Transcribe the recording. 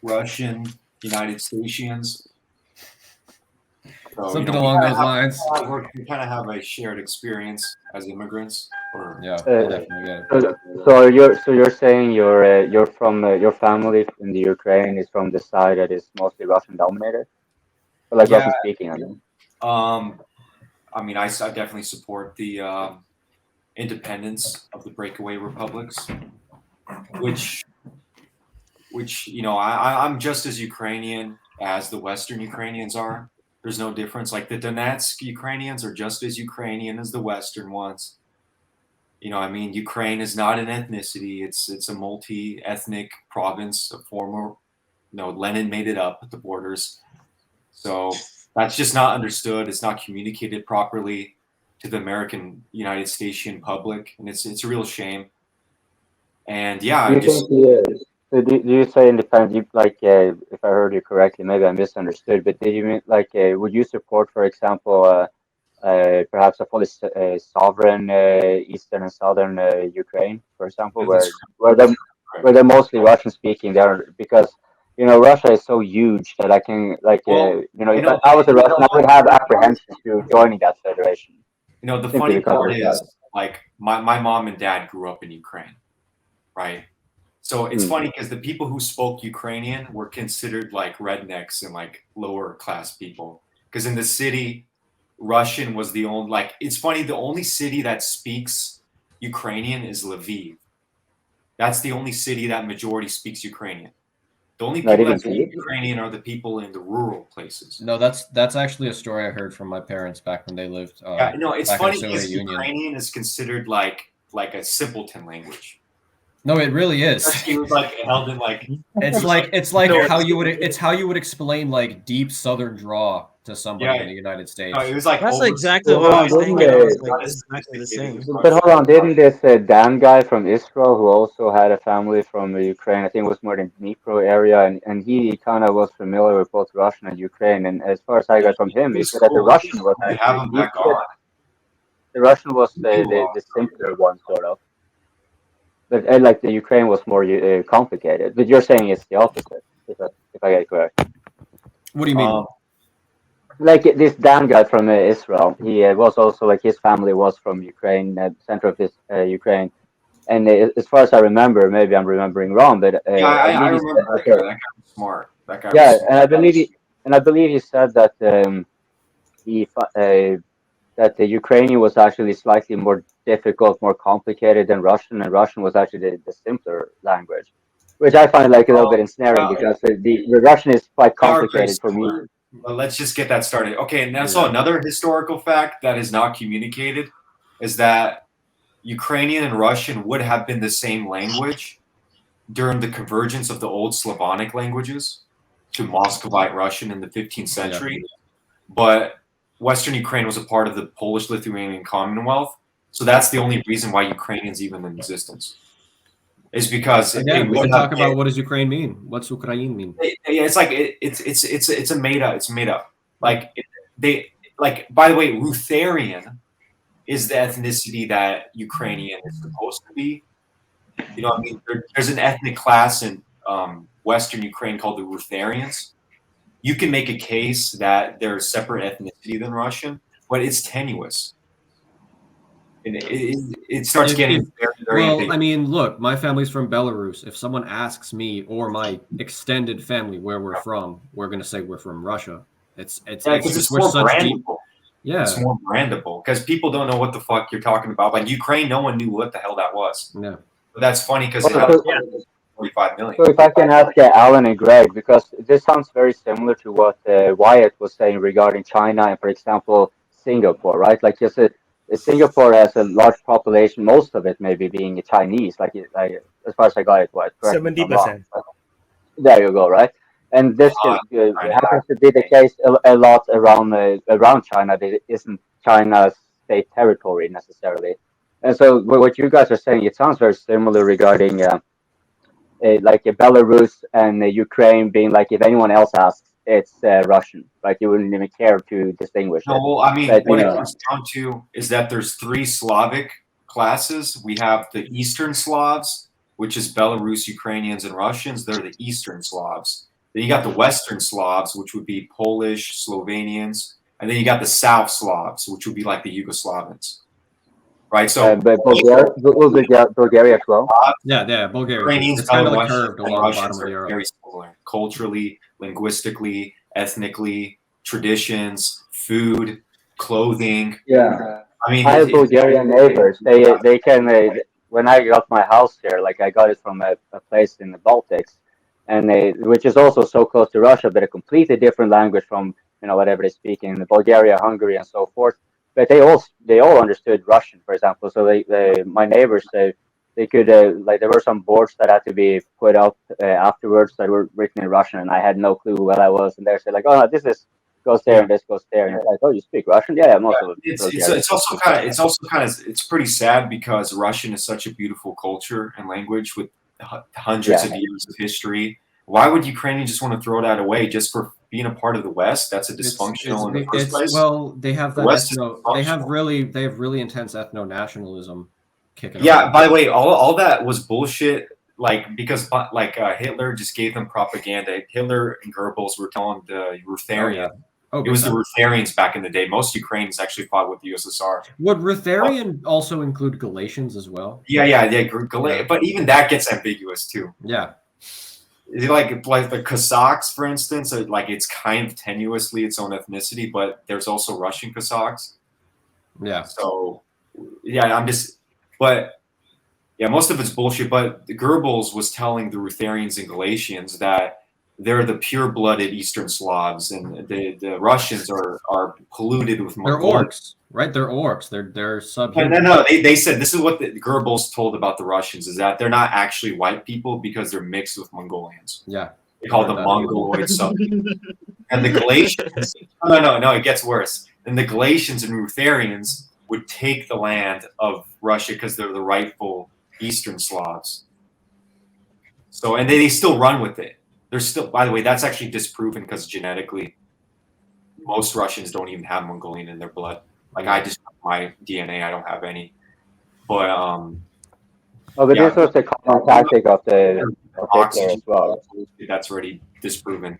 Russian, United Statians. So, Something along those lines. We kind of have a shared experience as immigrants. Or Yeah, I definitely get it. So you're saying you're from your family in the Ukraine is from the side that is mostly Russian dominated, or like yeah, Russian speaking, I mean. I mean, I definitely support the independence of the breakaway republics, which I'm just as Ukrainian as the Western Ukrainians are. There's no difference. Like the Donetsk Ukrainians are just as Ukrainian as the Western ones. I mean, Ukraine is not an ethnicity. It's a multi-ethnic province, a former, Lenin made it up at the borders. So that's just not understood. It's not communicated properly to the American United States public, and it's a real shame. And yeah, Do I you just think do you say independent? Like, if I heard you correctly, maybe I misunderstood, but did you mean like, would you support, for example, perhaps a fully sovereign eastern and southern Ukraine, for example, that's where they're mostly Russian speaking there, because Russia is so huge that I can like well, if I was a Russian, I would have apprehension to joining that federation the simply funny because part of that. is like my mom and dad grew up in Ukraine, right? So it's Mm. funny because the people who spoke Ukrainian were considered like rednecks and like lower class people. Because in the city, Russian was the only, like, it's funny, the only city that speaks Ukrainian is Lviv. That's the only city that majority speaks Ukrainian. The only No, I people that didn't speak see. Ukrainian are the people in the rural places. No, that's actually a story I heard from my parents back when they lived Yeah, no, it's back in the funny Soviet because Union. Ukrainian is considered like a simpleton language. No, it really is. It was like held in like It's like how you would explain like deep Southern draw to somebody yeah, in the United States. no, it was like That's over exactly Well, what I hold was on, thinking. didn't I was like, not this as is exactly the sophisticated as same. but hold on, didn't this Dan guy from Israel who also had a family from Ukraine? I think it was more in Dnipro area, and he kind of was familiar with both Russian and Ukraine. And as far as I got from him, It he was said that the cool. Russian was They have actually them back on. the Russian was Meanwhile, the simpler one, sort of. But like the Ukraine was more complicated. But you're saying it's the opposite, if I get it correct. What do you mean? Like this Dan guy from Israel, he was also like his family was from Ukraine, center of this Ukraine. And as far as I remember, maybe I'm remembering wrong, but yeah, I I believe he said remember that that, guy. That guy was smart. That guy yeah, was smart. and I believe he said that that the Ukrainian was actually slightly more difficult, more complicated than Russian, and Russian was actually the simpler language, which I find like a little bit ensnaring Well, because the Russian is quite they are very complicated for me. similar. But let's just get that started. Okay, and that's Yeah. another historical fact that is not communicated is that Ukrainian and Russian would have been the same language during the convergence of the old Slavonic languages to Muscovite Russian in the 15th century. But Western Ukraine was a part of the Polish-Lithuanian Commonwealth, so that's the only reason why Ukrainian's even in existence. Is because Again, we can talk about what does Ukraine mean? What's Ukraine mean? Yeah, it's like it's a made up. It's made up. Like they like. By the way, Lutheran is the ethnicity that Ukrainian is supposed to be. You know, what I mean, there's an ethnic class in Western Ukraine called the Lutherans. You can make a case that they're a separate ethnicity than Russian, but it's tenuous. And it starts getting very well, big. I mean, look, my family's from Belarus. If someone asks me or my extended family where we're from, we're gonna say we're from Russia. It's more such deep. brandable. Yeah, It's more brandable because people don't know what the fuck you're talking about. Like Ukraine, no one knew what the hell that was. yeah. But that's funny because it So, has 45 million. so if I can ask Alan and Greg, because this sounds very similar to what Wyatt was saying regarding China and, for example, Singapore, right? Like, just Singapore has a large population, most of it maybe being Chinese, like as far as I got it, Wyatt, correct me if I'm wrong. 70%. There you go, right? And this happens to be the case a lot around China. That isn't China's state territory necessarily. And so what you guys are saying, it sounds very similar regarding like Belarus and Ukraine being like, if anyone else asks, it's Russian. Like you wouldn't even care to distinguish No, it. well, I mean, But, what it comes down to is that there's three Slavic classes. We have the Eastern Slavs, which is Belarus, Ukrainians, and Russians. They're the Eastern Slavs. Then you got the Western Slavs, which would be Polish, Slovenians, and then you got the South Slavs, which would be like the Yugoslavans, right? So But Bulgaria as well. Yeah, Bulgaria. Ukrainians, It's kind of like Belarusians, curved and along the bottom Russians of the are arrow. very similar culturally, linguistically, ethnically, traditions, food, clothing. Yeah. I mean, I have Bulgarian neighbors. They can when I got my house here, like I got it from a place in the Baltics, and which is also so close to Russia, but a completely different language from whatever they speak in Bulgaria, Hungary, and so forth. But they all understood Russian, for example. So my neighbors they could like there were some boards that had to be put up afterwards that were written in Russian, and I had no clue where I was, and they said like, oh, no, this is goes there and this goes there, and it's like, oh, you speak Russian? Yeah, most of it. it's also kind of it's pretty sad because Russian is such a beautiful culture and language with hundreds of years of history. Why would Ukrainians just want to throw that away just for being a part of the West? That's a dysfunctional in the first place. Well, they have that they have really intense ethno-nationalism kicking. Yeah, by the way, all that was bullshit. Like because Hitler just gave them propaganda. Hitler and Goebbels were telling the Ruthenians. It was the Ruthenians back in the day. Most Ukrainians actually fought with the USSR. Would Ruthenian also include Galatians as well? Yeah. But even that gets ambiguous too. Yeah. Like the Cossacks, for instance, like it's kind of tenuously its own ethnicity, but there's also Russian Cossacks. Yeah. So yeah, most of it's bullshit. But Goebbels was telling the Ruthenians and Galatians that they're the pure-blooded Eastern Slavs, and the Russians are polluted with Mongolian. They're orcs, right? They're orcs. They're subhuman. No. They said this is what the Goebbels told about the Russians is that they're not actually white people because they're mixed with Mongolians. Yeah, they call them Mongoloid subhuman. And the Galatians, no, it gets worse. And the Galatians and Ruthenians would take the land of Russia because they're the rightful Eastern Slavs. So, and they still run with it. They're still, by the way, that's actually disproven because genetically, most Russians don't even have Mongolian in their blood. Like I just have my DNA, I don't have any. But this was the common tactic of the Hitler as well. That's already disproven.